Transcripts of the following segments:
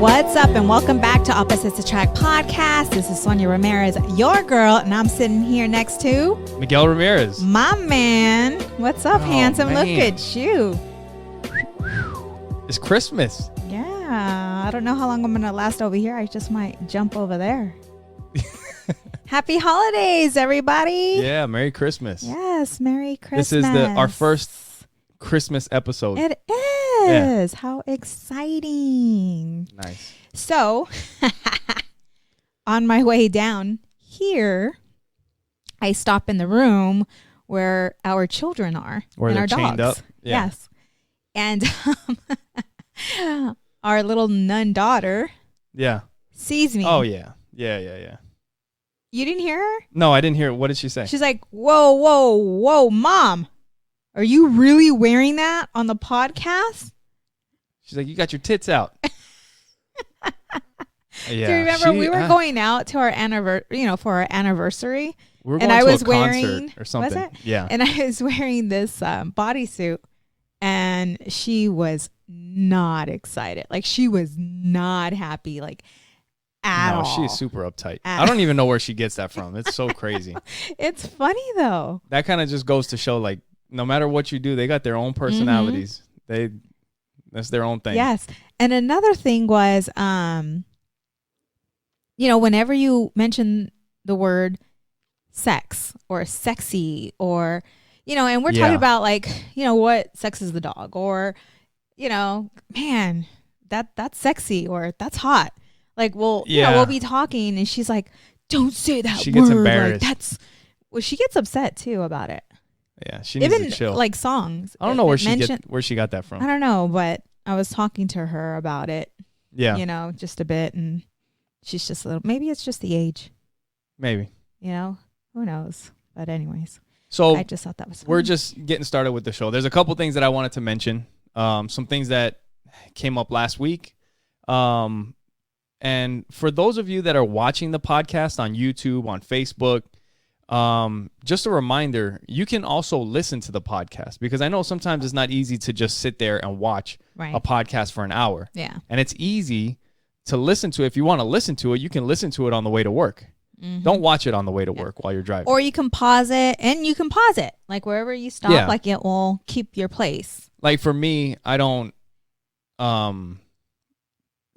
What's up, and welcome back to Opposites Attract Podcast. This is Sonja Ramirez, your girl, and I'm sitting here next to Miguel Ramirez. My man. What's up, handsome? Man. Look at you. It's Christmas. Yeah, I don't know how long I'm going to last over here. I just might jump over there. Happy holidays, everybody. Yeah, Merry Christmas. Yes, Merry Christmas. This is our first Christmas episode. It is. Yeah. How exciting. Nice. So, on my way down here, I stop in the room where our children are. Where and they're our chained dogs. up. Yeah. Yes. And our little nun daughter sees me. Oh, yeah. Yeah. You didn't hear her? No, I didn't hear it. What did she say? She's like, whoa, Mom. Are you really wearing that on the podcast? She's like, you got your tits out. Yeah. Do you remember we were going out to our anniversary, for our anniversary? We were going to a concert or something. Was it? Yeah. And I was wearing this bodysuit, and she was not excited. Like, she was not happy, at all. She's super uptight. I don't even know where she gets that from. It's so crazy. It's funny, though. That kind of just goes to show, no matter what you do, they got their own personalities. Mm-hmm. That's their own thing. Yes. And another thing was, whenever you mention the word sex or sexy or, and we're talking about what sex is the dog or, man, that's sexy or that's hot. We'll be talking and she's like, don't say that word. She gets embarrassed. She gets upset too about it. Yeah, she needs to chill. Like songs. I don't know where she got that from. I don't know, but I was talking to her about it. Yeah. Just a bit, and she's just a little. Maybe it's just the age. Maybe. Who knows? But anyways, so I just thought that was funny. We're just getting started with the show. There's a couple things that I wanted to mention. Some things that came up last week. And for those of you that are watching the podcast on YouTube, on Facebook, just a reminder, you can also listen to the podcast because I know sometimes it's not easy to just sit there and watch a podcast for an hour. Yeah. And it's easy to listen to. If you want to listen to it, you can listen to it on the way to work. Mm-hmm. Don't watch it on the way to work while you're driving. Or you can pause it, and you can pause it. Wherever you stop, it will keep your place. For me, I don't, I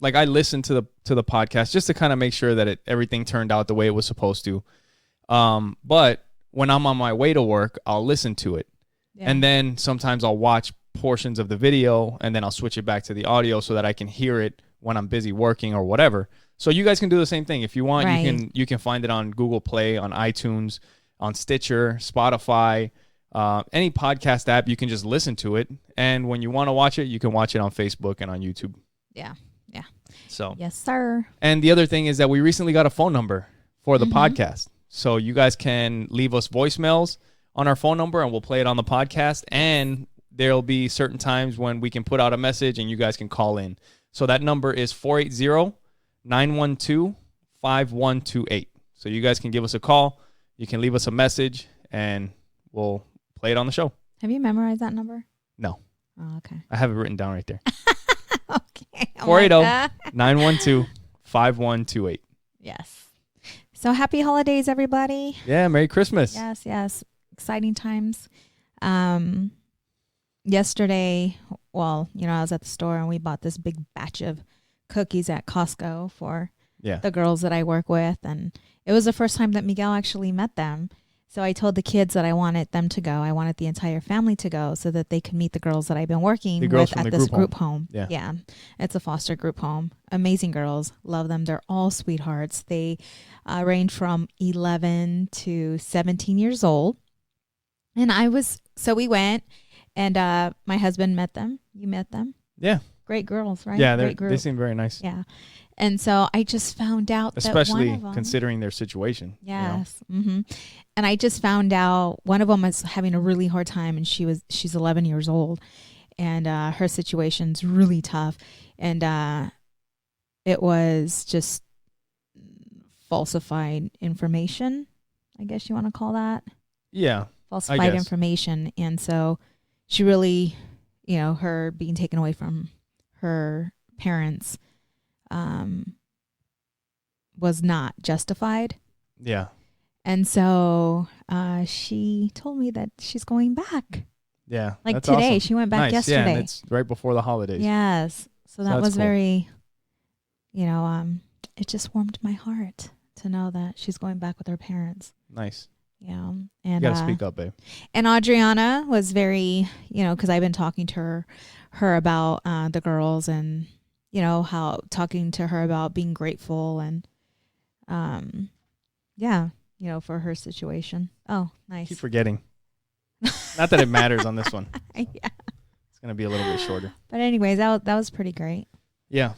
listen to the podcast just to kind of make sure that everything turned out the way it was supposed to. But when I'm on my way to work, I'll listen to it. Yeah. And then sometimes I'll watch portions of the video and then I'll switch it back to the audio so that I can hear it when I'm busy working or whatever. So you guys can do the same thing. If you want, you can find it on Google Play, on iTunes, on Stitcher, Spotify, any podcast app. You can just listen to it. And when you want to watch it, you can watch it on Facebook and on YouTube. Yeah. So yes, sir. And the other thing is that we recently got a phone number for the podcast. So you guys can leave us voicemails on our phone number and we'll play it on the podcast. And there'll be certain times when we can put out a message and you guys can call in. So that number is 480-912-5128. So you guys can give us a call. You can leave us a message and we'll play it on the show. Have you memorized that number? No. Oh, okay. I have it written down right there. Okay. 480-912-5128. Yes. So happy holidays, everybody. Yeah, Merry Christmas. Yes. Exciting times. Yesterday, I was at the store and we bought this big batch of cookies at Costco for the girls that I work with. And it was the first time that Miguel actually met them. So I told the kids that I wanted them to go. I wanted the entire family to go so that they could meet the girls that I've been working with at this group home. Yeah. It's a foster group home. Amazing girls. Love them. They're all sweethearts. They range from 11 to 17 years old. And we went and my husband met them. You met them? Yeah. Great girls, right? Yeah, Great group. They seem very nice. Yeah. And so I just found out especially that one of them, considering their situation. Yes. Mm-hmm. And I just found out one of them was having a really hard time, and she's 11 years old, and her situation's really tough. And it was just falsified information, I guess you want to call that. Yeah. Falsified information. And so she really, her being taken away from her parents was not justified. Yeah. And so she told me that she's going back. Yeah. Like today. Awesome. She went back yesterday. Yeah, and it's right before the holidays. Yes. So that was cool. very, it just warmed my heart to know that she's going back with her parents. Nice. Yeah. And you got to speak up, babe. And Adriana was very, because I've been talking to her about the girls and, how talking to her about being grateful and, for her situation. Oh, nice. Keep forgetting. Not that it matters on this one. Yeah. It's going to be a little bit shorter. But anyways, that was pretty great. Yeah.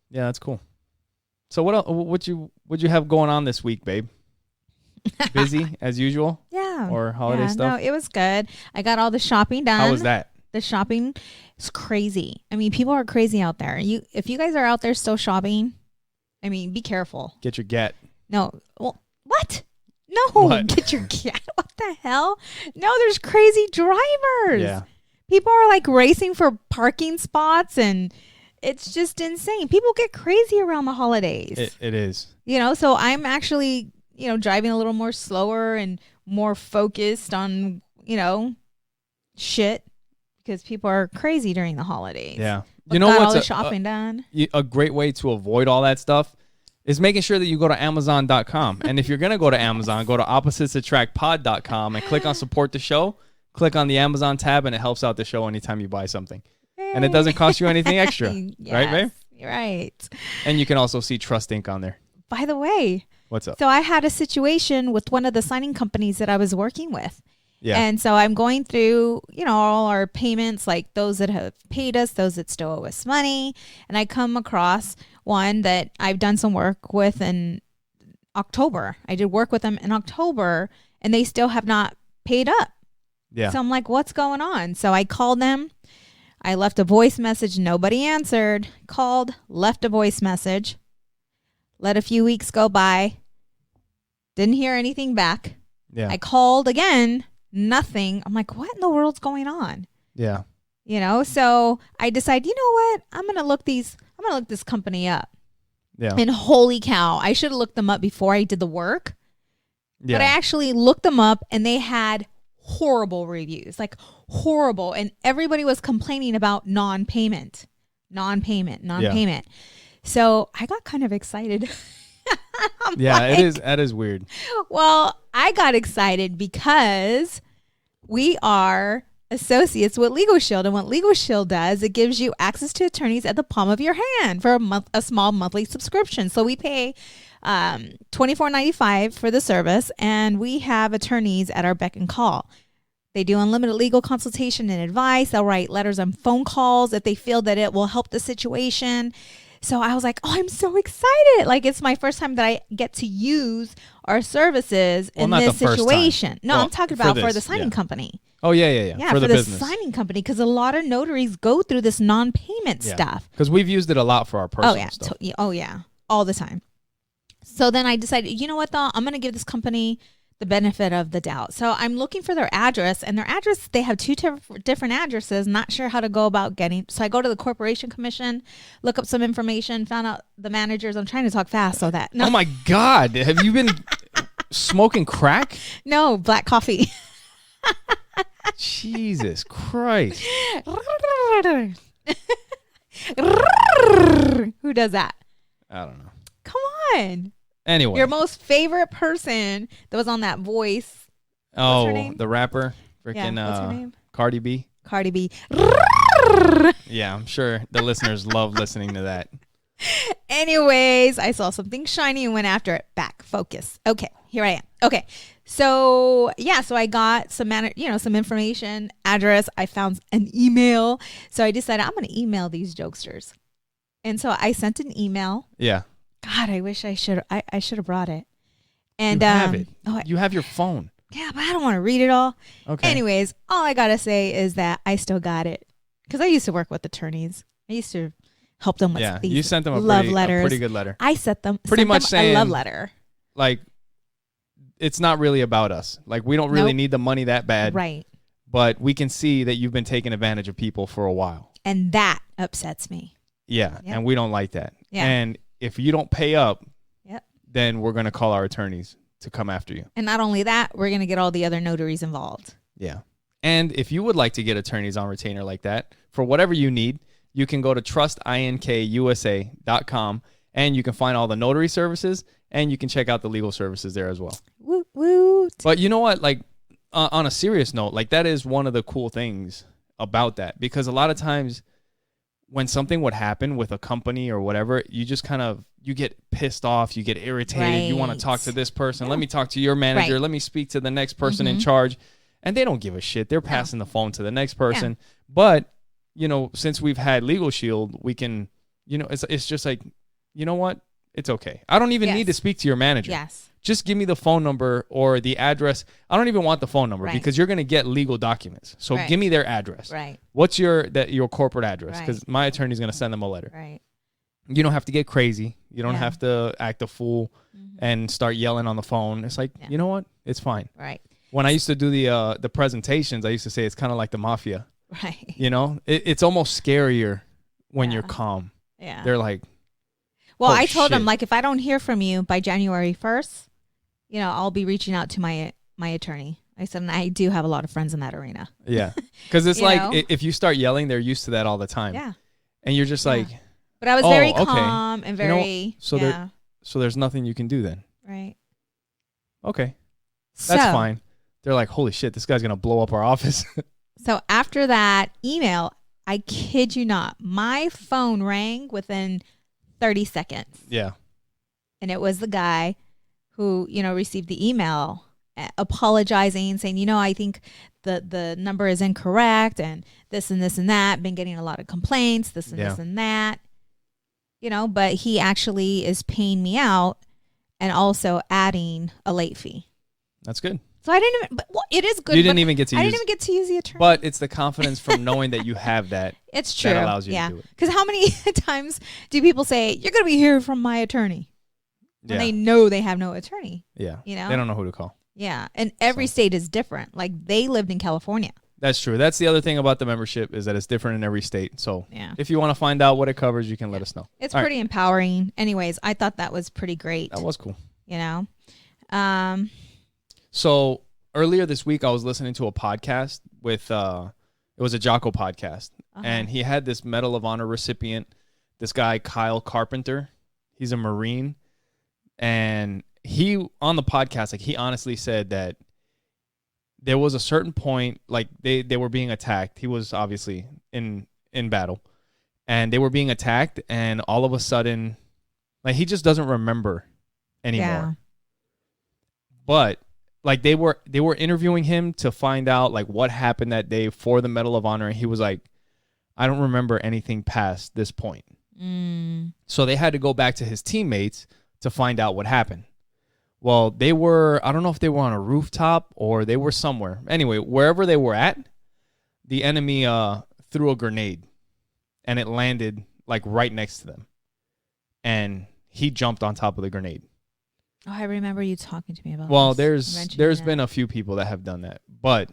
Yeah, that's cool. So what else, what you have going on this week, babe? Busy as usual? Yeah. Or holiday stuff? No, it was good. I got all the shopping done. How was that? The shopping is crazy. I mean, people are crazy out there. If you guys are out there still shopping, I mean, be careful. Get your get. No. Well, what? No. What? Get your get. What the hell? No, there's crazy drivers. Yeah. People are like racing for parking spots and it's just insane. People get crazy around the holidays. It is. So I'm actually, driving a little more slower and more focused on, shit because people are crazy during the holidays. Yeah. But got all the shopping done. A great way to avoid all that stuff is making sure that you go to Amazon.com. And if you're going to go to Amazon, go to oppositesattractpod.com and click on support the show. Click on the Amazon tab and it helps out the show anytime you buy something. And it doesn't cost you anything extra. Yes, right, babe? Right. And you can also see Trust Inc. on there. By the way. What's up? So I had a situation with one of the signing companies that I was working with. Yeah. And so I'm going through, all our payments, like those that have paid us, those that still owe us money. And I come across one that I've done some work with in October. I did work with them in October and they still have not paid up. Yeah. So I'm like, what's going on? So I called them. I left a voice message. Nobody answered. Called, left a voice message. Let a few weeks go by. Didn't hear anything back. Yeah. I called again. Nothing. I'm like, what in the world's going on? Yeah. So I decide, you know what? I'm going to look this company up. Yeah. And holy cow, I should have looked them up before I did the work. Yeah. But I actually looked them up and they had horrible reviews, like horrible. And everybody was complaining about non-payment. Yeah. So I got kind of excited. Yeah, it is. That is weird. Well, I got excited because we are associates with Legal Shield. And what Legal Shield does, it gives you access to attorneys at the palm of your hand for a small monthly subscription. So we pay $24.95 for the service, and we have attorneys at our beck and call. They do unlimited legal consultation and advice. They'll write letters and phone calls if they feel that it will help the situation. So I was like, oh, I'm so excited. Like, it's my first time that I get to use our services in this situation. No, I'm talking about for the signing company. Oh, yeah. Yeah, for the business signing company, because a lot of notaries go through this non-payment stuff. Because we've used it a lot for our personal stuff. Oh, yeah. All the time. So then I decided, you know what, though? I'm going to give this company the benefit of the doubt. So I'm looking for their address, and their address, they have two different addresses, not sure how to go about getting. So I go to the Corporation Commission, look up some information, found out the managers. I'm trying to talk fast so that. No. Oh my God. Have you been smoking crack? No, black coffee. Jesus Christ. Who does that? I don't know. Come on. Anyway. Your most favorite person that was on that voice. Oh, what's her name? The rapper. Freaking what's her name? Cardi B. Cardi B. Yeah, I'm sure the listeners love listening to that. Anyways, I saw something shiny and went after it. Back. Focus. Okay. Here I am. Okay. So, so I got some information, address. I found an email. So I decided I'm going to email these jokesters. And so I sent an email. Yeah. God, I wish I should have brought it. And you have it. You have your phone. Yeah, but I don't want to read it all. Okay. Anyways, all I got to say is that I still got it. Because I used to work with attorneys. I used to help them with these you sent them a pretty good letter. I sent them saying, a love letter. Like, it's not really about us. Like, we don't really need the money that bad. Right. But we can see that you've been taking advantage of people for a while. And that upsets me. Yeah, and we don't like that. Yeah. And if you don't pay up, yep, then we're going to call our attorneys to come after you. And not only that, we're going to get all the other notaries involved. Yeah. And if you would like to get attorneys on retainer like that, for whatever you need, you can go to trustinkusa.com and you can find all the notary services and you can check out the legal services there as well. Woot woot. But you know what? Like, on a serious note, like that is one of the cool things about that, because a lot of times when something would happen with a company or whatever, you just kind of, you get pissed off, you get irritated, right. You want to talk to this person, let me talk to your manager, right. Let me speak to the next person in charge, and they don't give a shit. They're passing the phone to the next person. Yeah. But, you know, since we've had Legal Shield, we can, you know, it's just like, you know what? It's okay. I don't even need to speak to your manager. Yes. Just give me the phone number or the address. I don't even want the phone number because you're going to get legal documents. So give me their address. Right. What's your corporate address? Because my attorney's going to send them a letter. Right. You don't have to get crazy. You don't have to act a fool and start yelling on the phone. It's like, you know what? It's fine. Right. When I used to do the presentations, I used to say it's kind of like the mafia. Right. You know, it's almost scarier when you're calm. Yeah. They're like, well, I told them, like, if I don't hear from you by January 1st, you know, I'll be reaching out to my attorney. I said, and I do have a lot of friends in that arena. Yeah. Because it's like, if you start yelling, they're used to that all the time. Yeah. And you're just like. But I was very calm and very. You know, so there's nothing you can do then. Right. Okay. That's fine. They're like, holy shit, this guy's going to blow up our office. So after that email, I kid you not, my phone rang within 30 seconds. Yeah. And it was the guy who, you know, received the email apologizing, saying, you know, I think the number is incorrect and this and that. Been getting a lot of complaints, this and this and that. You know, but he actually is paying me out and also adding a late fee. That's good. So I didn't even, but it is good. You didn't even get to use. I didn't even get to use the attorney. But it's the confidence from knowing that you have that. It's true. That allows you to do it. Because how many times do people say, you're going to be here from my attorney? When they know they have no attorney. Yeah. You know? They don't know who to call. Yeah. And every state is different. Like they lived in California. That's true. That's the other thing about the membership is that it's different in every state. So if you want to find out what it covers, you can let us know. It's pretty empowering. Anyways, I thought that was pretty great. That was cool. You know? So earlier this week, I was listening to a podcast with, it was a Jocko podcast. And he had this Medal of Honor recipient, this guy, Kyle Carpenter. He's a Marine. And he, on the podcast, like he honestly said that there was a certain point, like they were being attacked. He was obviously in battle. And they were being attacked. And all of a sudden, like he just doesn't remember anymore. Yeah. But like they were interviewing him to find out like what happened that day for the Medal of Honor. And he was like, I don't remember anything past this point. So they had to go back to his teammates to find out what happened. Well, they were, I don't know if they were on a rooftop or they were somewhere. Anyway, wherever they were at, the enemy threw a grenade and it landed like right next to them. And he jumped on top of the grenade. Oh, I remember you talking to me about Well, this. there's been a few people that have done that. But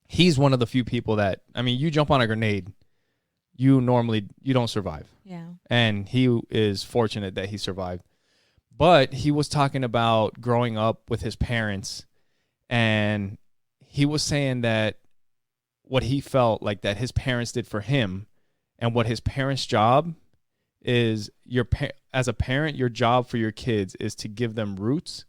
he's one of the few people that, I mean, you jump on a grenade, you don't survive. Yeah. And he is fortunate that he survived. But he was talking about growing up with his parents, and he was saying that what he felt like that his parents did for him and what his parents' job is, as a parent, your job for your kids is to give them roots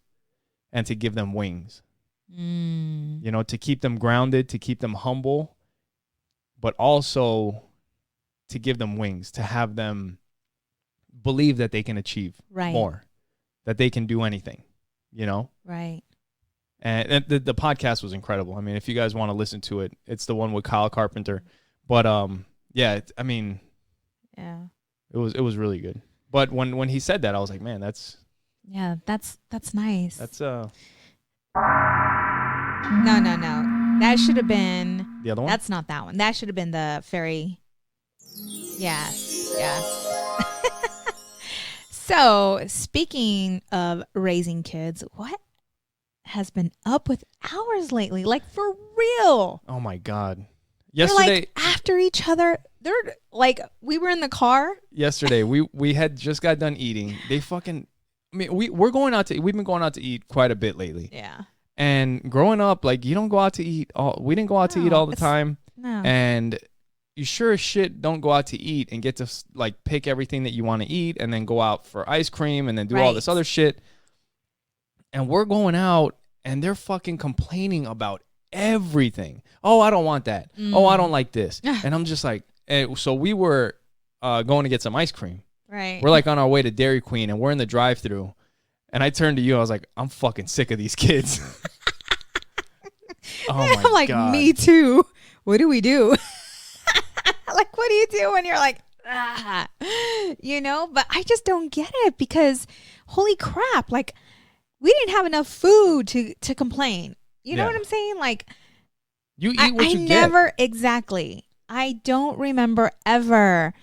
and to give them wings. You know, to keep them grounded, to keep them humble, but also to give them wings, to have them believe that they can achieve more. That they can do anything, you know? Right. And the podcast was incredible. I mean, if you guys want to listen to it, it's the one with Kyle Carpenter. But it was really good. But when he said that, I was like, man, that's nice. That's No. That should have been the other one. That's not that one. That should have been the fairy. Yes. So, speaking of raising kids, what has been up with ours lately? Like, for real. Oh, my God. Yesterday, they're like after each other. they're like, we were in the car yesterday. We had just got done eating. They fucking, I mean, we've been going out to eat quite a bit lately. Yeah. And growing up, like, you don't go out to eat we didn't go out to eat all the time. No. And you sure as shit don't go out to eat and get to like pick everything that you want to eat and then go out for ice cream and then do all this other shit. And we're going out and they're fucking complaining about everything. Oh, I don't want that. Oh, I don't like this. And I'm just like, so we were going to get some ice cream. Right. We're like on our way to Dairy Queen and we're in the drive-thru. And I turned to you. I was like, I'm fucking sick of these kids. Oh my I'm like, God. Me too. What do we do? Like, what do you do when you're like, you know? But I just don't get it because holy crap, like we didn't have enough food to complain. You know what I'm saying? Like, you eat what you get. Exactly. I don't remember ever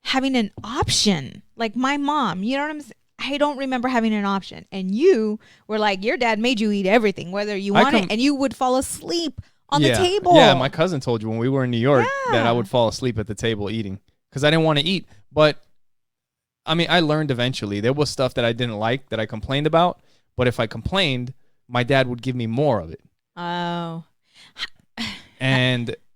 having an option. Like my mom, you know what I'm saying? I don't remember having an option. And you were like, your dad made you eat everything, whether you want it, and you would fall asleep on the table. Yeah, my cousin told you when we were in New York that I would fall asleep at the table eating because I didn't want to eat. But, I mean, I learned eventually. There was stuff that I didn't like that I complained about. But if I complained, my dad would give me more of it. Oh.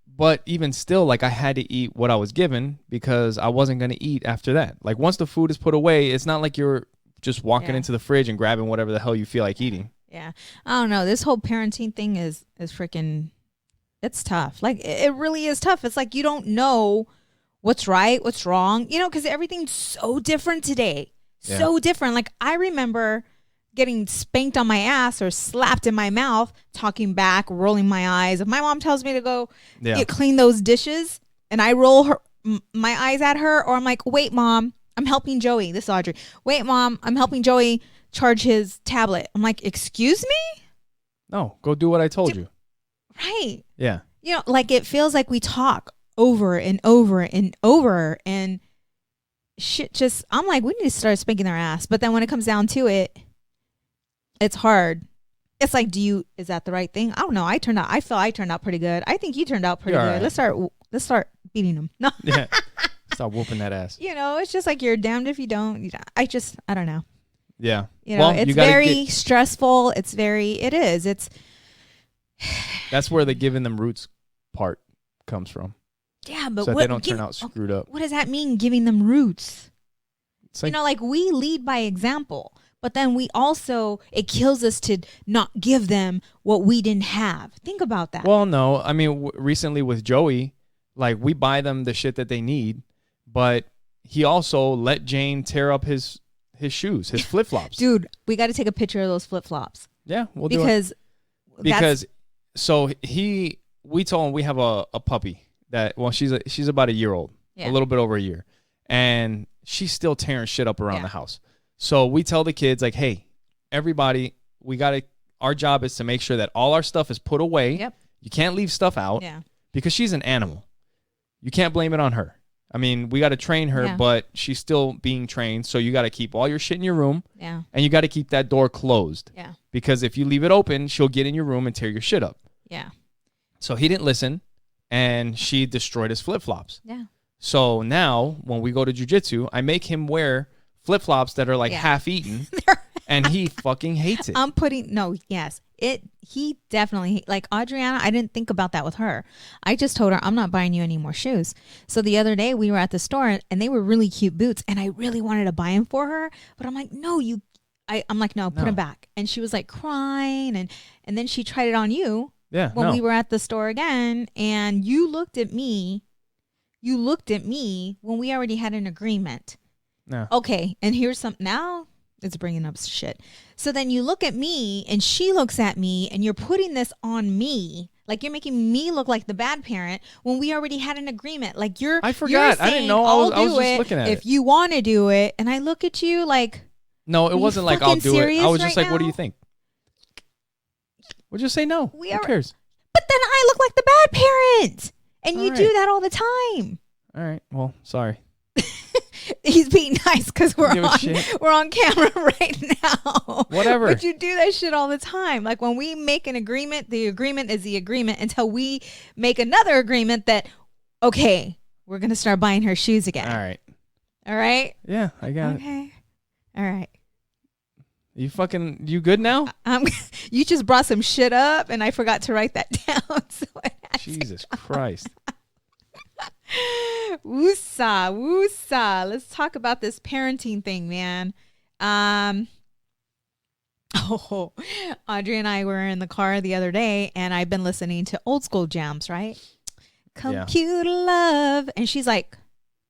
But even still, like, I had to eat what I was given because I wasn't going to eat after that. Like, once the food is put away, it's not like you're just walking into the fridge and grabbing whatever the hell you feel like eating. Yeah. I don't know. This whole parenting thing is freaking, it's tough. Like, it really is tough. It's like you don't know what's right, what's wrong, you know, because everything's so different today. Yeah. So different. Like, I remember getting spanked on my ass or slapped in my mouth, talking back, rolling my eyes. If my mom tells me to go clean those dishes and I roll my eyes at her, or I'm like, wait, Mom, I'm helping Joey. This is Audrey. Wait, Mom, I'm helping Joey charge his tablet. I'm like, excuse me? No, go do what I told you. Right. Yeah. You know, like it feels like we talk over and over and over and shit just, I'm like, we need to start spanking their ass. But then when it comes down to it, it's hard. It's like, is that the right thing? I don't know. I feel I turned out pretty good. I think you turned out pretty good. Right. Let's start beating them. No. Yeah. Stop whooping that ass. You know, it's just like you're damned if you don't. I don't know. Yeah. You know, it's very stressful. It is. That's where the giving them roots part comes from. Yeah, but so they don't turn out screwed up. What does that mean, giving them roots? It's like, you know, like we lead by example. But then it kills us to not give them what we didn't have. Think about that. Well, no. I mean, recently with Joey, like we buy them the shit that they need, but he also let Jane tear up his shoes, his flip-flops. Dude, we got to take a picture of those flip-flops. Yeah, we'll do it. Because we told him we have a puppy that, well, she's about a year old, a little bit over a year, and she's still tearing shit up around the house. So we tell the kids, like, hey, everybody, our job is to make sure that all our stuff is put away. Yep. You can't leave stuff out because she's an animal. You can't blame it on her. I mean, we got to train her, but she's still being trained. So you got to keep all your shit in your room. Yeah. And you got to keep that door closed. Yeah. Because if you leave it open, she'll get in your room and tear your shit up. Yeah. So he didn't listen, and she destroyed his flip-flops. Yeah. So now when we go to jiu-jitsu, I make him wear flip-flops that are like half eaten and he fucking hates it. He definitely, like Adriana, I didn't think about that with her. I just told her, I'm not buying you any more shoes. So the other day we were at the store and they were really cute boots and I really wanted to buy them for her, but I'm like, no, I'm like, no, put them back. And she was like crying and then she tried it on you when we were at the store again, and you looked at me when we already had an agreement. No. Okay, and here's something. Now it's bringing up shit. So then you look at me, and she looks at me, and you're putting this on me. Like, you're making me look like the bad parent when we already had an agreement. Like, I forgot. You're saying, I didn't know. I was just looking at it. If you want to do it. And I look at you like... No, it wasn't like, I'll do it. I was just like, what do you think? We'll just say no. Who cares? But then I look like the bad parent. And you do that all the time. All right. Well, sorry. He's being nice because we're on camera right now. Whatever. But you do that shit all the time. Like when we make an agreement, the agreement is the agreement until we make another agreement that, okay, we're going to start buying her shoes again. All right. All right? Yeah, I got it. Okay. All right. You good now? You just brought some shit up, and I forgot to write that down. So Jesus Christ. Woosah. Let's talk about this parenting thing, man. Audrey and I were in the car the other day, and I've been listening to old school jams, right? Computer love. And she's like,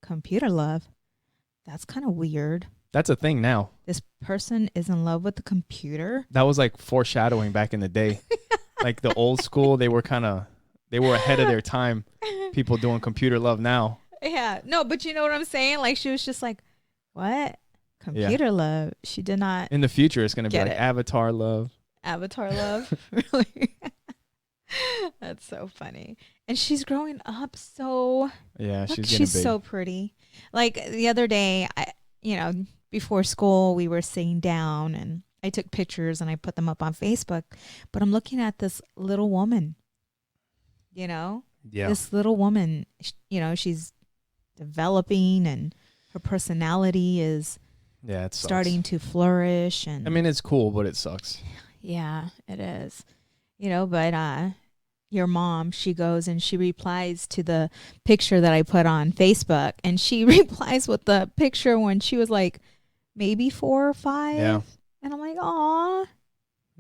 computer love? That's kind of weird. That's a thing now. This person is in love with the computer. That was like foreshadowing back in the day. Like the old school, they were ahead of their time. People doing computer love now. Yeah. No, but you know what I'm saying? Like she was just like, what? Computer love. She did not. In the future, it's going to be like avatar love. Avatar love. Really? That's so funny. And she's growing up so. Yeah, she's so pretty. Like the other day, before school, we were sitting down and I took pictures and I put them up on Facebook. But I'm looking at this little woman, this little woman, she's developing and her personality is starting to flourish. And I mean, it's cool, but it sucks. Yeah, it is. But your mom, she goes and she replies to the picture that I put on Facebook. And she replies with the picture when she was like maybe 4 or 5. Yeah. And I'm like, aw.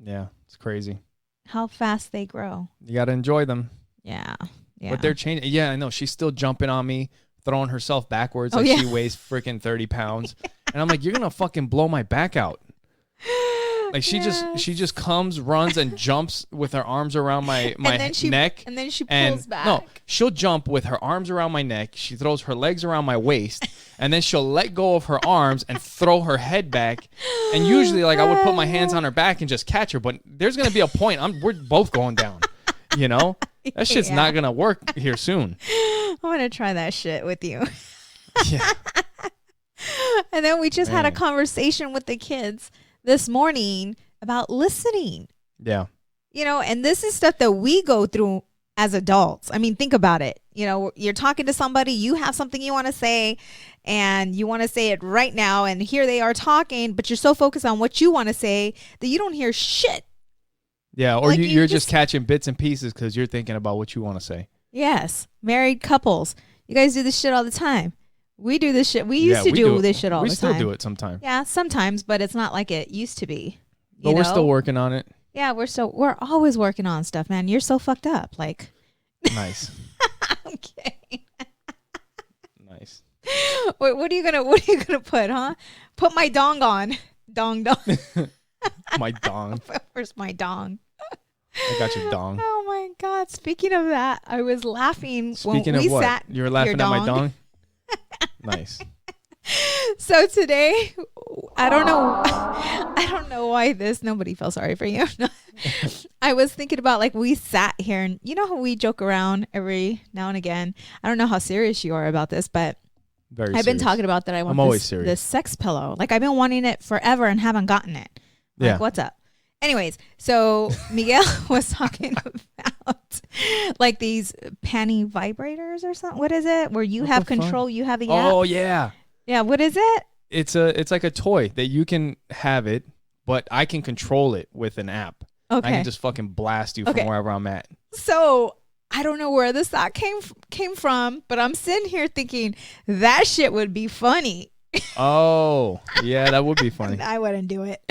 Yeah, it's crazy. How fast they grow. You got to enjoy them. Yeah. But they're changing. Yeah, I know. She's still jumping on me, throwing herself backwards she weighs freaking 30 pounds. And I'm like, you're going to fucking blow my back out. Like she just comes, runs, and jumps with her arms around my neck. And then she pulls back. No, she'll jump with her arms around my neck. She throws her legs around my waist. And then she'll let go of her arms and throw her head back. And usually, like, I would put my hands on her back and just catch her. But there's going to be a point. We're both going down. That shit's not going to work here soon. I want to try that shit with you. Yeah. And then we just had a conversation with the kids this morning about listening. Yeah. And this is stuff that we go through as adults. I mean, think about it. You're talking to somebody, you have something you want to say, and you want to say it right now, and here they are talking, but you're so focused on what you want to say that you don't hear shit. Yeah, or like you're just catching bits and pieces because you're thinking about what you want to say. Yes. Married couples. You guys do this shit all the time. We do this shit. We used to do this shit all the time. We still do it sometimes. Yeah, sometimes, but it's not like it used to be. But we're still working on it. Yeah, we're always working on stuff, man. You're so fucked up. Like, nice. I'm kidding. Nice. Wait, what are you gonna put, huh? Put my dong on. Dong. My dong. Where's my dong? I got your dong. Oh my God. Speaking of that, I was laughing Speaking when we of what? sat. You were laughing at my dong? Nice. So today, I don't know why nobody felt sorry for you. I was thinking about, like, we sat here and you know how we joke around every now and again. I don't know how serious you are about this, but I've been talking about that. I want this sex pillow. Like, I've been wanting it forever and haven't gotten it. Like, what's up? Anyways, so Miguel was talking about like these panty vibrators or something. What is it? Where you have control, you have the app? Oh, yeah. Yeah, what is it? It's like a toy that you can have it, but I can control it with an app. Okay. I can just fucking blast you from wherever I'm at. So I don't know where this thought came from, but I'm sitting here thinking that shit would be funny. Oh, yeah, that would be funny. I wouldn't do it.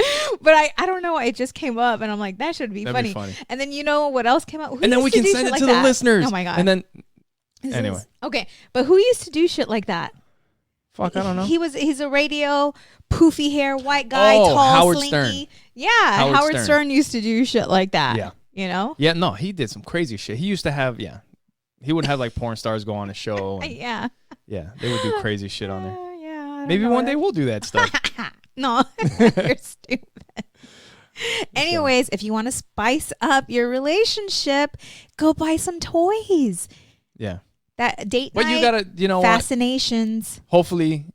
But I don't know. It just came up and I'm like, that should be funny. And then you know what else came up? And then we can send it to the listeners. Oh my God. And then, anyway. Okay. But who used to do shit like that? Fuck, I don't know. He's a radio, poofy hair, white guy, tall, Howard slinky. Stern. Yeah. Howard Stern used to do shit like that. Yeah. Yeah, no, he did some crazy shit. He used to have, he would have like porn stars go on a show. And, yeah. Yeah, they would do crazy shit on there. Maybe one day we'll do that stuff. No, you're stupid. Anyways, if you want to spice up your relationship, go buy some toys. Yeah. That date night. But you gotta, fascinations. Hopefully,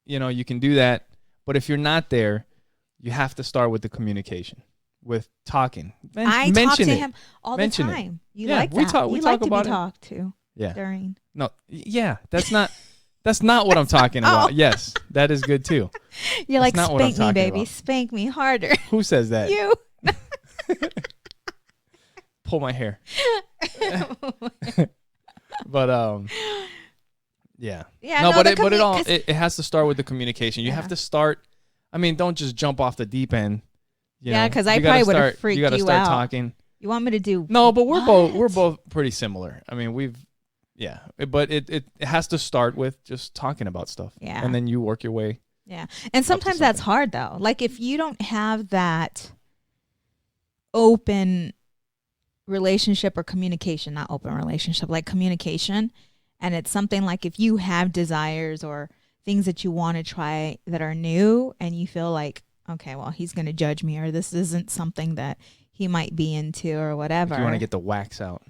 you can do that. But if you're not there, you have to start with the communication, with talking. I talk to him all the time. You like that. We talk about it. Talk to. Yeah. During. No, yeah, that's not what I'm talking about. Yes, that is good too. You're like, spank me, baby. About. Spank me harder. Who says that? You. Pull my hair. But yeah. Yeah. No, but it has to start with the communication. You have to start. I mean, don't just jump off the deep end. Because I probably would have freaked you out. You got to start talking. You want me to do? No, but we're both pretty similar. I mean, but it has to start with just talking about stuff. Yeah. And then you work your way. Yeah. And sometimes that's hard though. Like if you don't have that open relationship or communication, not open relationship, like communication. And it's something like if you have desires or things that you want to try that are new and you feel like, okay, well, he's going to judge me or this isn't something that he might be into or whatever. If you want to get the wax out.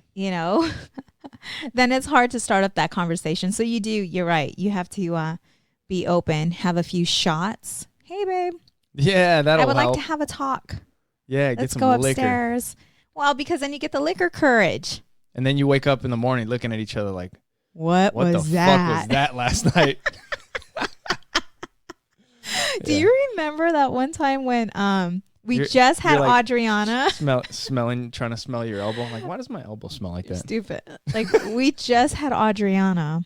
Then it's hard to start up that conversation. So you're right. You have to be open, have a few shots. Hey, babe. Yeah, that'll help. I would like to have a talk. Yeah, let's go upstairs. Liquor. Well, because then you get the liquor courage. And then you wake up in the morning looking at each other like, what the fuck was that last night? Do you remember that one time when we just had like Adriana trying to smell your elbow? Like, why does my elbow smell like that? Stupid. Like we just had Adriana,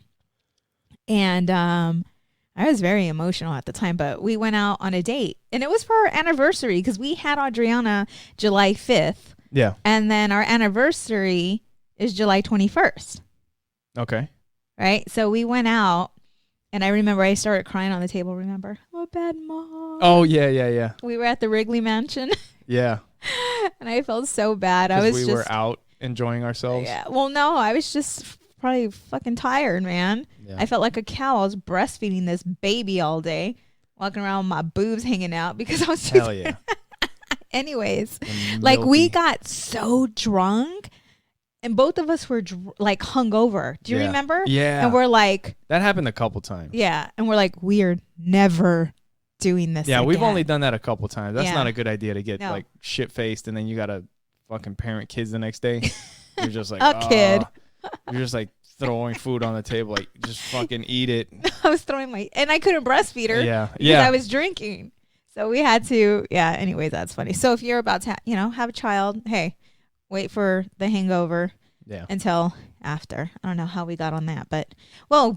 and I was very emotional at the time, but we went out on a date, and it was for our anniversary because we had Adriana July 5th. Yeah. And then our anniversary is July 21st. Okay. Right? So we went out, and I remember I started crying on the table, remember? I'm a bad mom. Oh, yeah. We were at the Wrigley Mansion. Yeah. And I felt so bad. We were out enjoying ourselves. Yeah. Well, no, I was just probably fucking tired, man. Yeah. I felt like a cow. I was breastfeeding this baby all day, walking around with my boobs hanging out because I was too Hell yeah. Anyways, like we got so drunk and both of us were like hungover. Do you remember? Yeah. And we're like, that happened a couple times. Yeah. And we're like, we're never doing this again. We've only done that a couple times. That's not a good idea to get like shit faced and then you got to fucking parent kids the next day. You're just like, kid. You're just like throwing food on the table, like just fucking eat it. I was throwing and I couldn't breastfeed her. Yeah. Because I was drinking. So we had to, anyways, that's funny. So if you're about to, have a child, hey, wait for the hangover until after. I don't know how we got on that, but,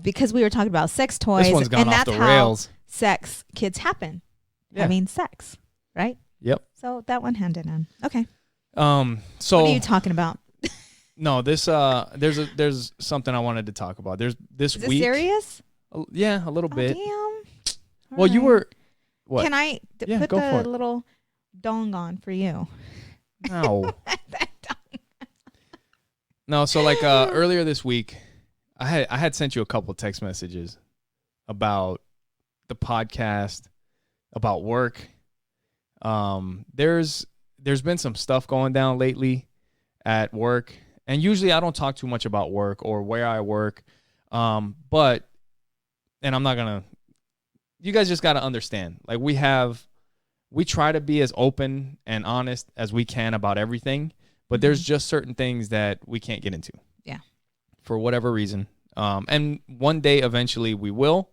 because we were talking about sex toys. This one's gone off the rails. Sex kids happen. Having sex, right? Yep. So that one hand in hand. Okay. So what are you talking about? No, there's something I wanted to talk about. There's this week. Is it serious? Yeah, a little bit. Damn. Well, you were. What? Can I put the little dong on for you? No. No, so like earlier this week, I had sent you a couple text messages about the podcast, about work. There's been some stuff going down lately at work, and usually I don't talk too much about work or where I work, but I'm not gonna. You guys just got to understand, like we try to be as open and honest as we can about everything, but there's just certain things that we can't get into. Yeah. For whatever reason. And one day eventually we will,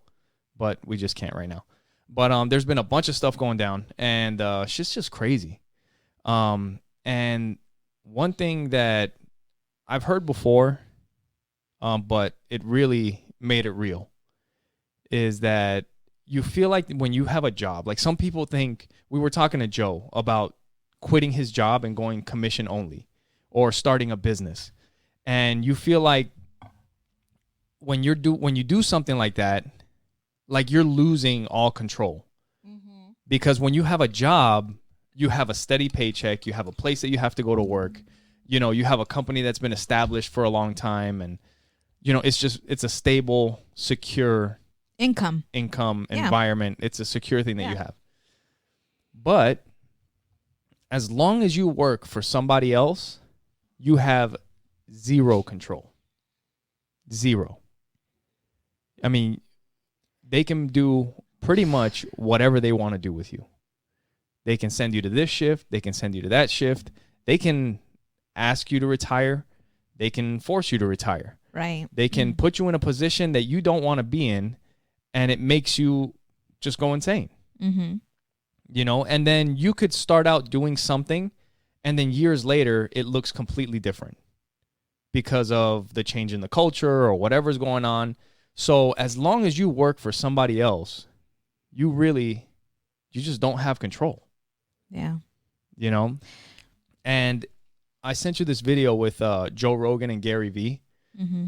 but we just can't right now. But there's been a bunch of stuff going down and shit's just crazy. And one thing that I've heard before, but it really made it real, is that you feel like when you have a job, like some people think, we were talking to Joe about quitting his job and going commission only or starting a business. And you feel like when you do something like that, like you're losing all control. Mm-hmm. Because when you have a job, you have a steady paycheck, you have a place that you have to go to work, you have a company that's been established for a long time, and it's a stable, secure income environment. It's a secure thing that you have. But as long as you work for somebody else, you have zero control. Zero. I mean, they can do pretty much whatever they want to do with you. They can send you to this shift. They can send you to that shift. They can ask you to retire. They can force you to retire. Right. They can put you in a position that you don't want to be in, and it makes you just go insane. Mm-hmm. You know, and then you could start out doing something, and then years later, it looks completely different because of the change in the culture or whatever's going on. So as long as you work for somebody else, you just don't have control. Yeah. You know? And I sent you this video with Joe Rogan and Gary Vee. Mm-hmm.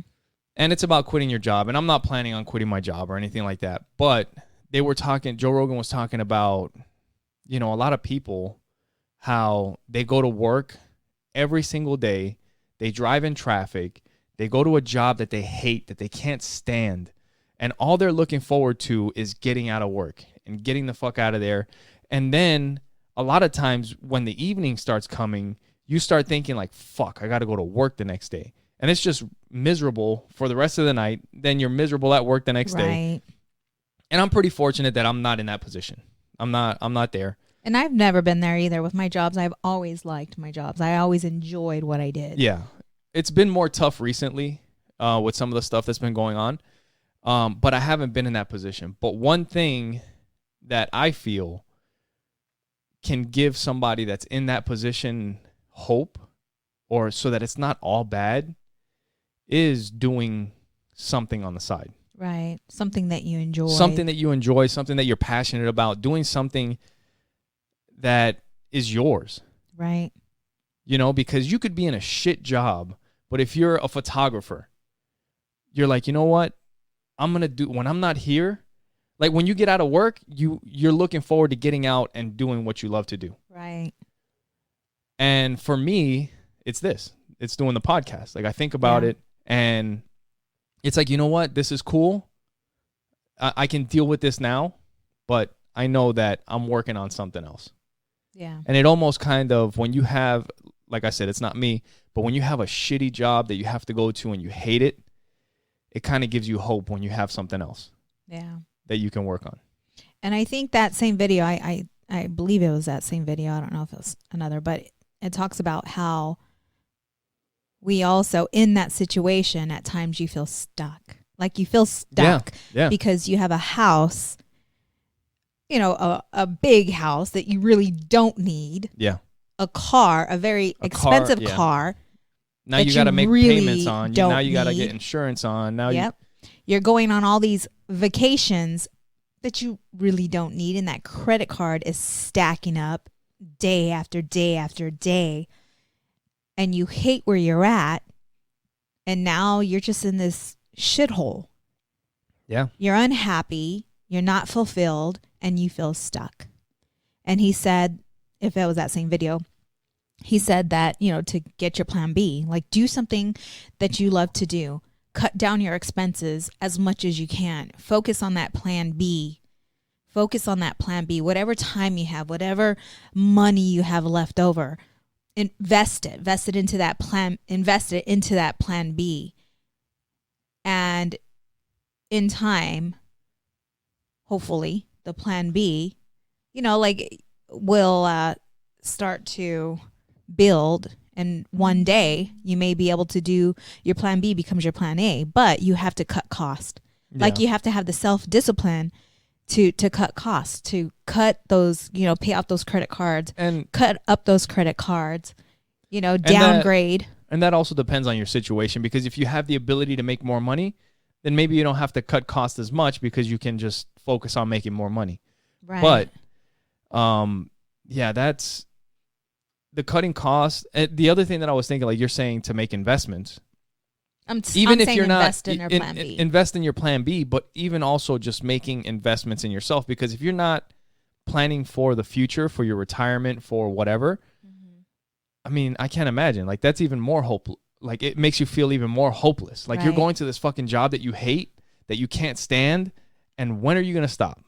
And it's about quitting your job. And I'm not planning on quitting my job or anything like that. But Joe Rogan was talking about, you know, a lot of people, how they go to work every single day. They drive in traffic. They go to a job that they hate, that they can't stand. And all they're looking forward to is getting out of work and getting the fuck out of there. And then a lot of times when the evening starts coming, you start thinking like, fuck, I got to go to work the next day. And it's just miserable for the rest of the night. Then you're miserable at work the next day. And I'm pretty fortunate that I'm not in that position. I'm not there. And I've never been there either with my jobs. I've always liked my jobs. I always enjoyed what I did. Yeah. It's been more tough recently with some of the stuff that's been going on. But I haven't been in that position. But one thing that I feel can give somebody that's in that position hope, or so that it's not all bad, is doing something on the side. Right. Something that you enjoy. Something that you enjoy, something that you're passionate about, doing something that is yours. Right. You know, because you could be in a shit job, but if you're a photographer, you're like, you know what? I'm going to do, when I'm not here, like when you get out of work, you're looking forward to getting out and doing what you love to do. Right. And for me, it's doing the podcast. Like I think about it and it's like, you know what? This is cool. I can deal with this now, but I know that I'm working on something else. Yeah. And it almost kind of, when you have, like I said, it's not me, but when you have a shitty job that you have to go to and you hate it, it kind of gives you hope when you have something else. Yeah. That you can work on. And I think that same video, I believe it was that same video. I don't know if it was another, but it talks about how we also, in that situation, at times you feel stuck. Like you feel stuck because you have a house, you know, a big house that you really don't need. Yeah. A car, a very expensive car. Now you got to make really payments on. Now you got to get insurance on. Now you're going on all these vacations that you really don't need, and that credit card is stacking up day after day after day, and you hate where you're at, and now you're just in this shithole. Yeah. You're unhappy, you're not fulfilled, and you feel stuck. And he said, if it was that same video, he said that, you know, to get your plan B, like do something that you love to do. Cut down your expenses as much as you can. Focus on that plan B. Focus on that plan B. Whatever time you have, whatever money you have left over, invest it into that plan. Invest it into that plan B. And in time, hopefully, the plan B, you know, like will start to build. And one day you may be able to do your plan B becomes your plan A, but you have to cut cost. Yeah. Like you have to have the self-discipline to cut costs, to cut those, you know, pay off those credit cards and cut up those credit cards, you know, downgrade. And that also depends on your situation, because if you have the ability to make more money, then maybe you don't have to cut costs as much because you can just focus on making more money. Right. But, that's the cutting costs. The other thing that I was thinking, like you're saying, to make investments. Even if you're not invest in your plan B, but even also just making investments in yourself, because if you're not planning for the future, for your retirement, for whatever, I mean, I can't imagine. Like that's even more hope. Like it makes you feel even more hopeless. Like you're going to this fucking job that you hate, that you can't stand, and when are you gonna stop?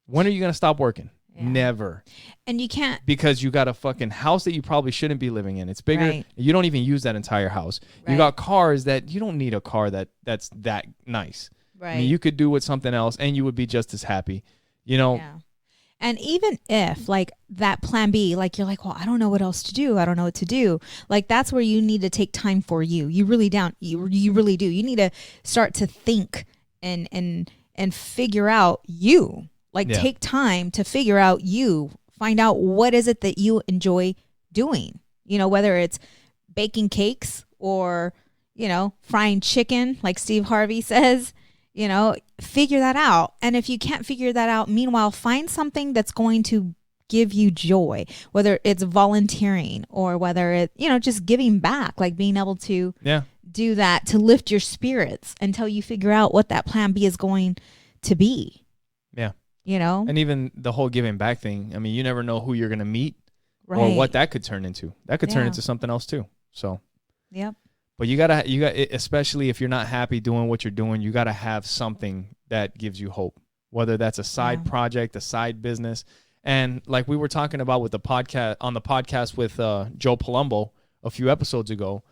When are you gonna stop working? Yeah. Never. And you can't, because you got a fucking house that you probably shouldn't be living in. It's bigger. Right. You don't even use that entire house. Right. You got cars that you don't need a car that's that nice. Right. I mean, you could do with something else and you would be just as happy, you know? Yeah. And even if like that plan B, like you're like, well, I don't know what else to do. I don't know what to do. Like that's where you need to take time for you. You really you really do. You need to start to think and figure out you. Like take time to figure out you. Find out what is it that you enjoy doing. You know, whether it's baking cakes or, you know, frying chicken, like Steve Harvey says. You know, figure that out. And if you can't figure that out, meanwhile, find something that's going to give you joy, whether it's volunteering or whether it, you know, just giving back, like being able to do that to lift your spirits until you figure out what that plan B is going to be. Yeah. You know? And even the whole giving back thing, I mean, you never know who you're going to meet or what that could turn into. That could turn into something else too. So, yep. But you got, especially if you're not happy doing what you're doing, you got to have something that gives you hope, whether that's a side project, a side business. And like we were talking about with the podcast, on the podcast with Joe Palumbo a few episodes ago,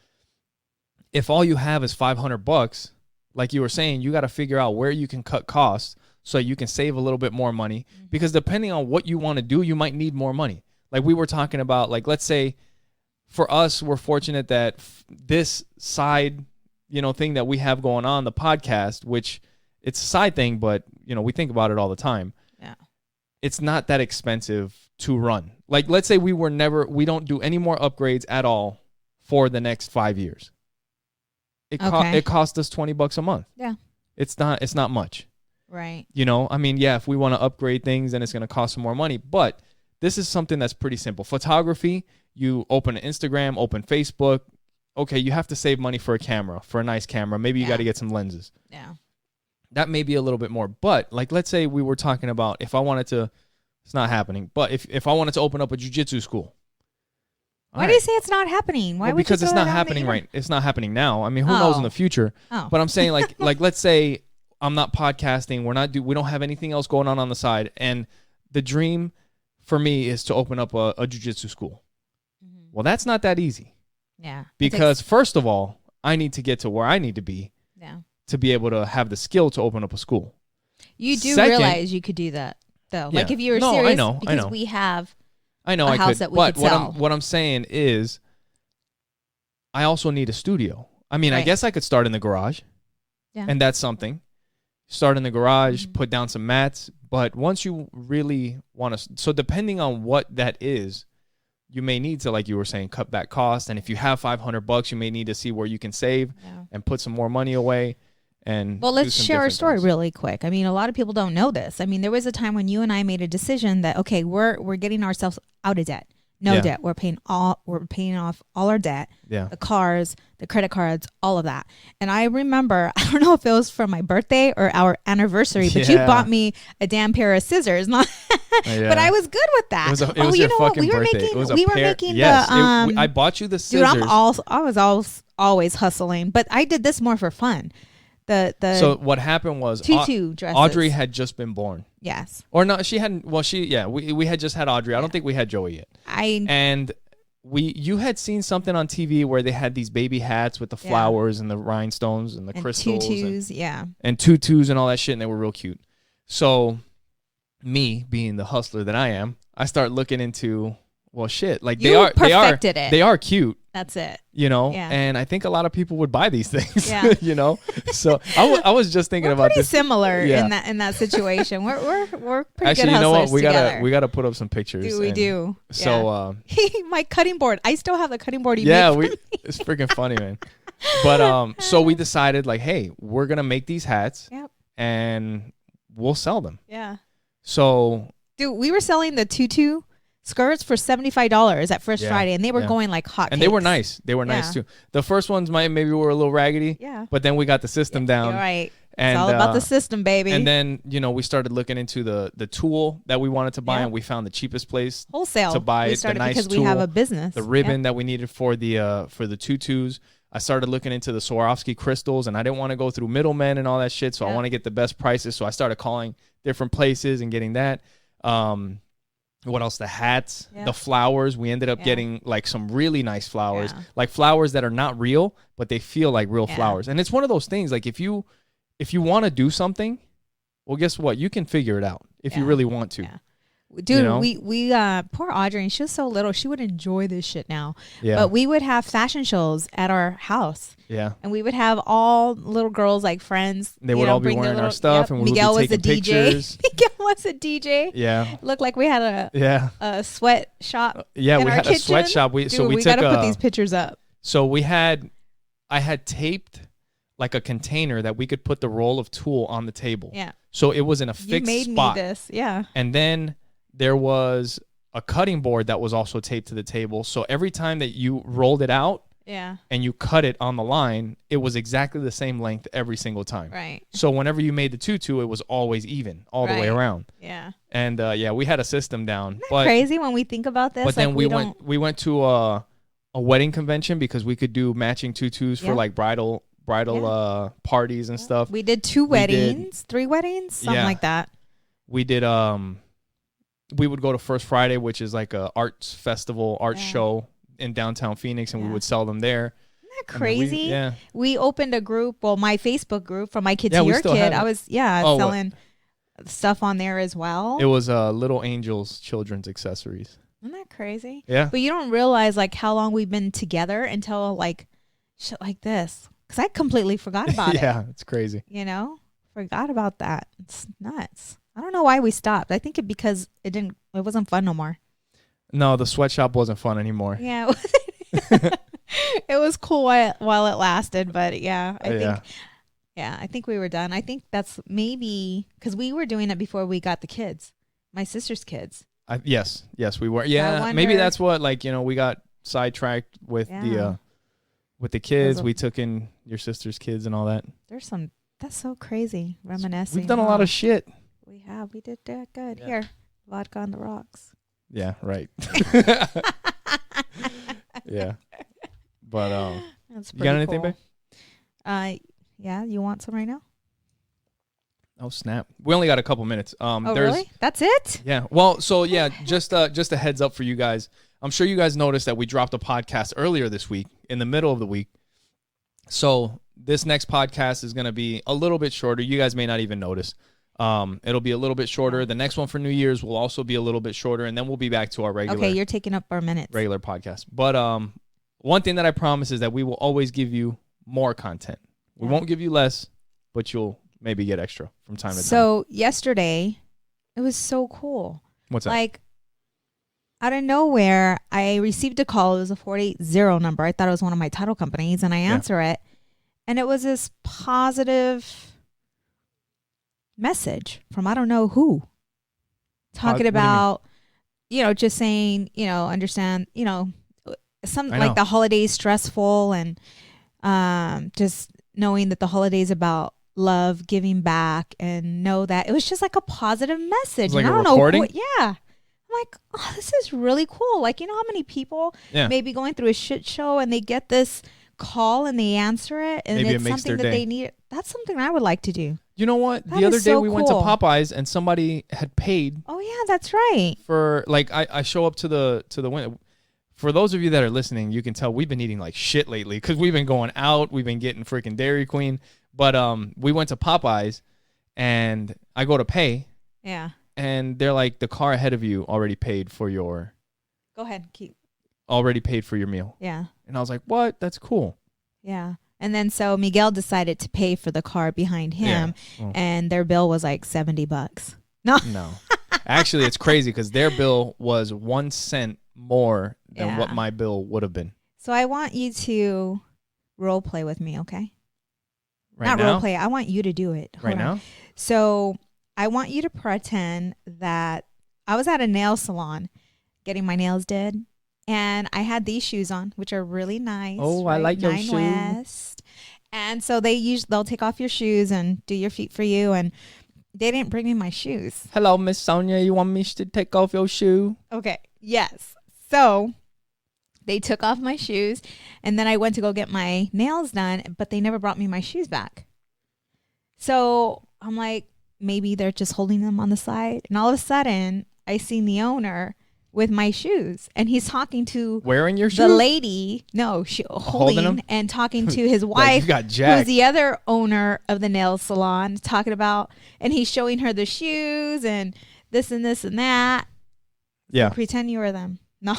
if all you have is $500, like you were saying, you got to figure out where you can cut costs so you can save a little bit more money, because depending on what you want to do, you might need more money. Like we were talking about, like, let's say, for us, we're fortunate that this side, you know, thing that we have going on, the podcast, which it's a side thing, but, you know, we think about it all the time. Yeah. It's not that expensive to run. Like, let's say we don't do any more upgrades at all for the next 5 years. It cost us $20 a month. Yeah. It's not much. Right. You know, I mean, yeah, if we want to upgrade things, then it's going to cost some more money, but this is something that's pretty simple. Photography, you open an Instagram, open Facebook. Okay, you have to save money for a camera, for a nice camera. Maybe you got to get some lenses. Yeah. That may be a little bit more. But like, let's say we were talking about if I wanted to, it's not happening, but if I wanted to open up a jiu-jitsu school. Why do you say it's not happening? Why would because you it's not happening right. It's not happening now. I mean, who knows in the future? Oh. But I'm saying like let's say I'm not podcasting. We don't have anything else going on the side. And the dream for me is to open up a jiu-jitsu school. Well, that's not that easy. Yeah. Because first of all, I need to get to where I need to be to be able to have the skill to open up a school. You do realize you could do that, though. Yeah. Like if you were serious, I know. We have a house that we could sell. What I'm saying is I also need a studio. I mean, I guess I could start in the garage. Yeah. And that's something. Start in the garage, put down some mats. But once you really want to, so depending on what that is, you may need to, like you were saying, cut back costs. And if you have $500, you may need to see where you can save and put some more money away. And well, let's share our story really quick. I mean, a lot of people don't know this. I mean, there was a time when you and I made a decision that, okay, we're getting ourselves out of debt. No debt. We're paying off all our debt. Yeah. The cars, the credit cards, all of that. And I remember, I don't know if it was for my birthday or our anniversary, but you bought me a damn pair of scissors. But I was good with that. It was your fucking birthday. We were making I bought you the scissors. Dude, I was always hustling, but I did this more for fun. So what happened was tutu dresses. Audrey had just been born. Yes. Or no, she hadn't. Well, we had just had Audrey. I don't think we had Joey yet. You had seen something on TV where they had these baby hats with the flowers and the rhinestones and the crystals. Tutus, and tutus and all that shit, and they were real cute. So me, being the hustler that I am, I start looking into, well, shit, like they are cute. That's it. You know, and I think a lot of people would buy these things. Yeah. You know, so I was just thinking about pretty this. Similar in that situation. We're pretty actually, good you know what? Together. We gotta put up some pictures. We do. So my cutting board. I still have the cutting board. It's freaking funny, man. But so we decided like, hey, we're gonna make these hats. Yep. And we'll sell them. Yeah. So, dude, we were selling the tutu skirts for $75 at First Friday, and they were going like hot. And they were nice. They were nice too. The first ones maybe were a little raggedy. Yeah. But then we got the system down. You're right. And, it's all about the system, baby. And then, you know, we started looking into the tool that we wanted to buy, and we found the cheapest place wholesale to buy it. The nice because tool, we have a business. The ribbon that we needed for the tutus. I started looking into the Swarovski crystals, and I didn't want to go through middlemen and all that shit, so I want to get the best prices. So I started calling different places and getting that. What else? The hats, the flowers. We ended up getting like some really nice flowers, like flowers that are not real, but they feel like real flowers. And it's one of those things, like if you want to do something, well, guess what? You can figure it out if you really want to. Yeah. Dude, we poor Audrey, and she was so little. She would enjoy this shit now. Yeah. But we would have fashion shows at our house. Yeah. And we would have all little girls, like friends. They would all be wearing our stuff, and we Miguel would be taking pictures. Miguel was a DJ. Yeah. Looked like we had a sweat shop. Yeah, we had kitchen. A sweatshop. We gotta put these pictures up. So I had taped like a container that we could put the roll of tulle on the table. Yeah. So it was in a fixed spot. You made me this, yeah. And then there was a cutting board that was also taped to the table. So every time that you rolled it out, and you cut it on the line, it was exactly the same length every single time. Right. So whenever you made the tutu, it was always even all the way around. Yeah. And we had a system down. Isn't that crazy when we think about this? But then we went to a wedding convention because we could do matching tutus for like bridal parties and stuff. We did 3 weddings, something like that. We did we would go to First Friday, which is like a arts festival, art show in downtown Phoenix, and we would sell them there. Isn't that crazy? We opened a group, my Facebook group for My Kid to Your Kid. I was selling stuff on there as well. It was Little Angels Children's Accessories. Isn't that crazy? Yeah. But you don't realize like how long we've been together until like shit like this. Because I completely forgot about it. Yeah, it's crazy. Forgot about that. It's nuts. I don't know why we stopped. I think because it wasn't fun no more. No, the sweatshop wasn't fun anymore. Yeah, it was cool while it lasted, but I think we were done. I think that's maybe because we were doing it before we got the kids, my sister's kids. Yes, we were. Yeah, maybe that's what we got sidetracked with the kids. We took in your sister's kids and all that. That's so crazy. Reminiscing. We've done a lot of shit. We have. We did that good. Yeah. Here, vodka on the rocks. Yeah, right. Yeah. But that's you got anything, cool. Babe? Yeah, you want some right now? Oh snap. We only got a couple minutes. Really? That's it? Yeah. Well, so just a heads up for you guys. I'm sure you guys noticed that we dropped a podcast earlier this week, in the middle of the week. So this next podcast is going to be a little bit shorter. You guys may not even notice. It'll be a little bit shorter. The next one for New Year's will also be a little bit shorter, and then we'll be back to our regular. Okay, you're taking up our minutes. Regular podcast. But one thing that I promise is that we will always give you more content. We won't give you less, but you'll maybe get extra from time to time. So yesterday, it was so cool. What's that? Like, out of nowhere, I received a call. It was a 480 number. I thought it was one of my title companies, and I answer it. And it was this positive message from I don't know who. Talking about, just saying, understand, some like the holidays stressful and just knowing that the holidays about love, giving back, and know that it was just like a positive message. Like and a I don't recording? know. I'm like, oh, this is really cool. Like, how many people may be going through a shit show and they get this call and they answer it and maybe it's something that they need. That's something I would like to do. You know what? The other day we went to Popeyes and somebody had paid. Oh yeah, that's right. For like I show up to the window. For those of you that are listening, you can tell we've been eating like shit lately because we've been going out. We've been getting freaking Dairy Queen. But we went to Popeyes and I go to pay. Yeah. And they're like, the car ahead of you already paid for your. Go ahead, already paid for your meal. Yeah. And I was like, what? That's cool. Yeah. And then so Miguel decided to pay for the car behind him, and their bill was like $70. No. Actually, it's crazy because their bill was 1 cent more than what my bill would have been. So I want you to role play with me, okay? Not role play. I want you to do it. Hold on. Now? So I want you to pretend that I was at a nail salon getting my nails did. And I had these shoes on, which are really nice. Oh, right? I like your shoes. West. And so they'll take off your shoes and do your feet for you. And they didn't bring me my shoes. Hello, Miss Sonja. You want me to take off your shoe? Okay. Yes. So they took off my shoes. And then I went to go get my nails done, but they never brought me my shoes back. So I'm like, maybe they're just holding them on the side. And all of a sudden, I seen the owner with my shoes, and he's talking to wearing your shoes? The lady, holding them and talking to his wife, who's the other owner of the nail salon, talking about, and he's showing her the shoes and this and this and that. Yeah. Pretend you were them. No.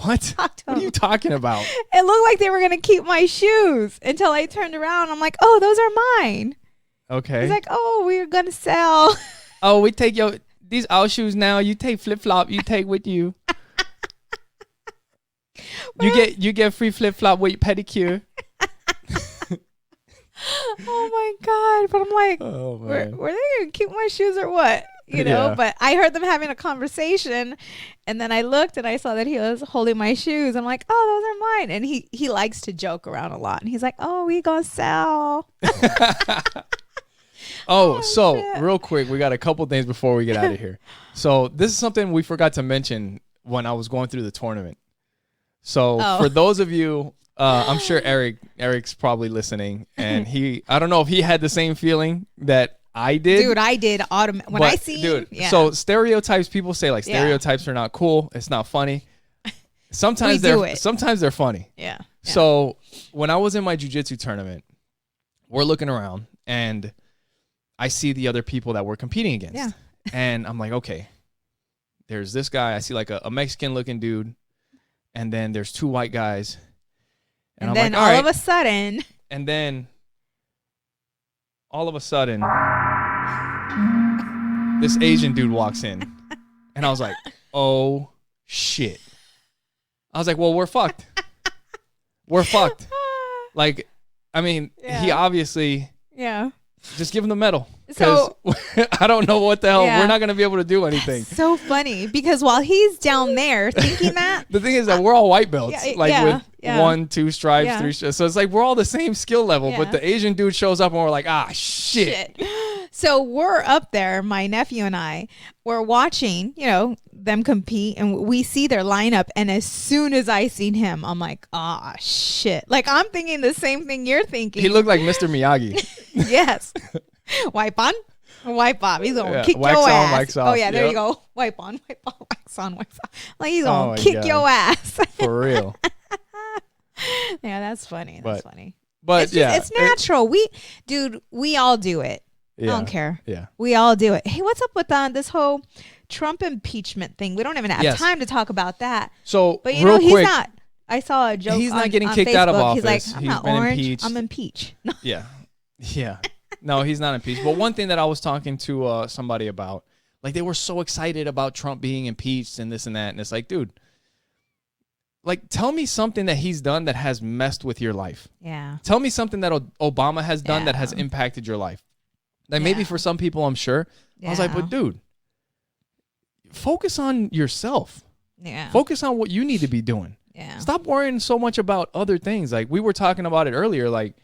What? What are you talking about? It looked like they were going to keep my shoes until I turned around. I'm like, oh, those are mine. Okay. He's like, oh, we're going to sell. Oh, we take these our shoes now. You take flip-flop. You take with you. You get free flip-flop with your pedicure. Oh my God. But I'm like, were they going to keep my shoes or what? You know, Yeah. But I heard them having a conversation, and then I looked and I saw that he was holding my shoes. I'm like, oh, those are mine. And he likes to joke around a lot. And he's like, oh, we gonna sell. So shit. real quick, we got a couple things before we get out of here. So this is something we forgot to mention when I was going through the tournament. So for those of you, I'm sure Eric's probably listening, and I don't know if he had the same feeling that I did. Dude, I did. So stereotypes, people say like stereotypes are not cool. It's not funny. Sometimes they're funny. Yeah. So when I was in my jiu-jitsu tournament, we're looking around and I see the other people that we're competing against. Yeah. And I'm like, okay, there's this guy. I see like a Mexican looking dude. And then there's two white guys. And I'm then like, all of a sudden. And then all of a sudden, this Asian dude walks in. And I was like, oh, shit. I was like, well, we're fucked. We're fucked. Like, I mean, he obviously. Yeah. Just give him the medal. So I don't know what the hell. We're not going to be able to do anything. So funny because while he's down there thinking that. The thing is that we're all white belts. With 1, 2 stripes, 3 stripes. So it's like we're all the same skill level. Yeah. But the Asian dude shows up and we're like, shit. So we're up there, my nephew and I, we're watching, them compete, and we see their lineup. And as soon as I seen him, I'm like, shit. Like, I'm thinking the same thing you're thinking. He looked like Mr. Miyagi. Yes. Wipe on, wipe off. He's going to kick wax your on, ass. wax off. Oh, yeah, there you go. Wipe on, wax on, wax off. Like, he's going to kick your ass. For real. Yeah, that's funny. That's funny. But it's natural. We all do it. I don't care. Yeah. We all do it. Hey, what's up with this whole Trump impeachment thing? We don't even have time to talk about that. So, but he's quick, not. I saw a joke. He's not getting on kicked Facebook. out of office. He's like, I'm not orange. Impeached. I'm impeached. Yeah. Yeah. No, he's not impeached. But one thing that I was talking to somebody about, like, they were so excited about Trump being impeached and this and that. And it's like, dude, like, tell me something that he's done that has messed with your life. Yeah. Tell me something that Obama has done that has impacted your life. Like, maybe for some people, I'm sure. Yeah. I was like, but dude, focus on yourself. Yeah. Focus on what you need to be doing. Yeah. Stop worrying so much about other things. Like, we were talking about it earlier, like,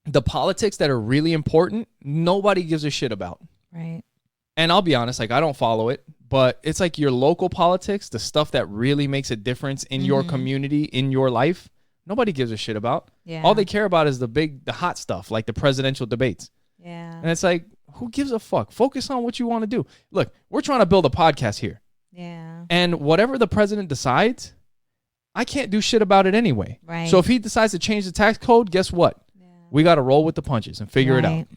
the politics that are really important, nobody gives a shit about. Right. And I'll be honest, like, I don't follow it, but it's like your local politics, the stuff that really makes a difference in your community, in your life, nobody gives a shit about. Yeah. All they care about is the hot stuff, like the presidential debates. Yeah. And it's like, who gives a fuck? Focus on what you want to do. Look, we're trying to build a podcast here. Yeah. And whatever the president decides, I can't do shit about it anyway. Right. So if he decides to change the tax code, guess what? Yeah. We got to roll with the punches and figure it out.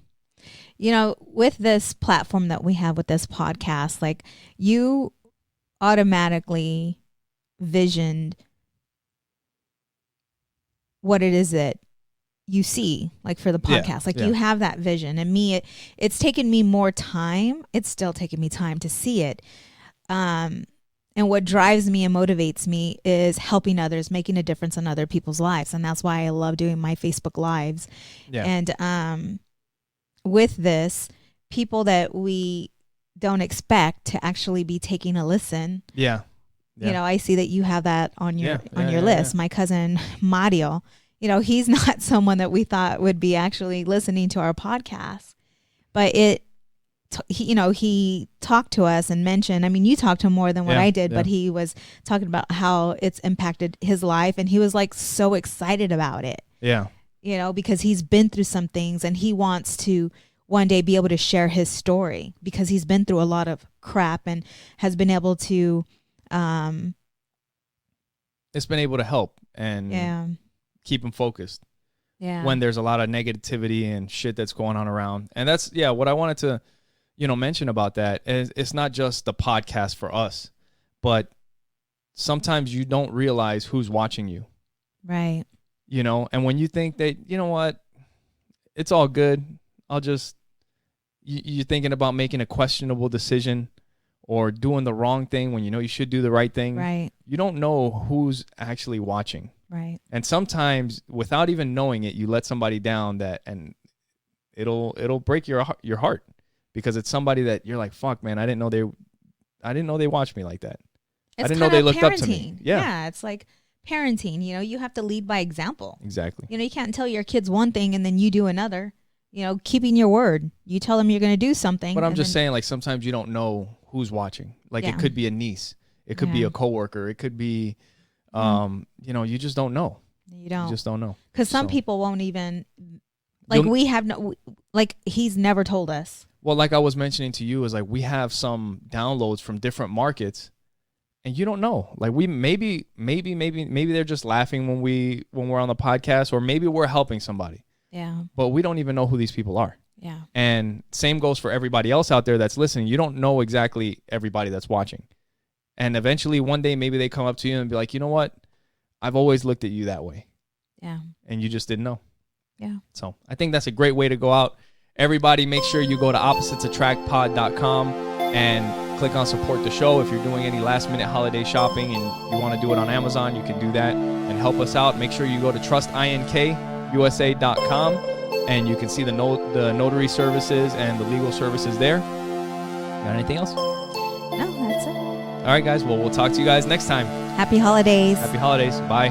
With this platform that we have with this podcast, like, you automatically visioned what it is that you see, like, for the podcast. You have that vision. And me, it's taken me more time. It's still taking me time to see it. And what drives me and motivates me is helping others, making a difference in other people's lives. And that's why I love doing my Facebook Lives. Yeah. And with this, people that we don't expect to actually be taking a listen. Yeah. I see that you have that on your list. My cousin Mario, he's not someone that we thought would be actually listening to our podcast, but he talked to us and mentioned, I mean, you talked to him more than what I did, but he was talking about how it's impacted his life, and he was like so excited about it. Yeah. Because he's been through some things and he wants to one day be able to share his story, because he's been through a lot of crap and has been able to it's been able to help and keep him focused when there's a lot of negativity and shit that's going on around. And that's what I wanted to mention about that is it's not just the podcast for us, but sometimes you don't realize who's watching you. Right. You know, and when you think that, you know what, it's all good. You're thinking about making a questionable decision or doing the wrong thing when you know you should do the right thing. Right. You don't know who's actually watching. Right. And sometimes without even knowing it, you let somebody down and it'll break your heart because it's somebody that you're like, fuck, man, I didn't know they watched me like that. I didn't know they looked up to me. Yeah, it's like parenting. You know, you have to lead by example. Exactly. You know, you can't tell your kids one thing and then you do another. You know, keeping your word. You tell them you're going to do something. But I'm just saying, like, sometimes you don't know who's watching. Like, it could be a niece. It could be a coworker. It could be, you know, you just don't know. You don't. You just don't know. Because some people won't even, like, he's never told us. Well, like I was mentioning to you, is like we have some downloads from different markets. And you don't know, like maybe they're just laughing when we're on the podcast, or maybe we're helping somebody. Yeah. But we don't even know who these people are. Yeah. And same goes for everybody else out there that's listening. You don't know exactly everybody that's watching. And eventually one day maybe they come up to you and be like, you know what? I've always looked at you that way. Yeah. And you just didn't know. Yeah. So I think that's a great way to go out. Everybody, make sure you go to oppositesattractpod.com and click on support the show. If you're doing any last minute holiday shopping and you want to do it on Amazon, you can do that and help us out. Make sure you go to trustinkusa.com and you can see the notary services and the legal services there. Got anything else? No, that's it. All right, guys. Well, we'll talk to you guys next time. Happy holidays. Happy holidays. Bye.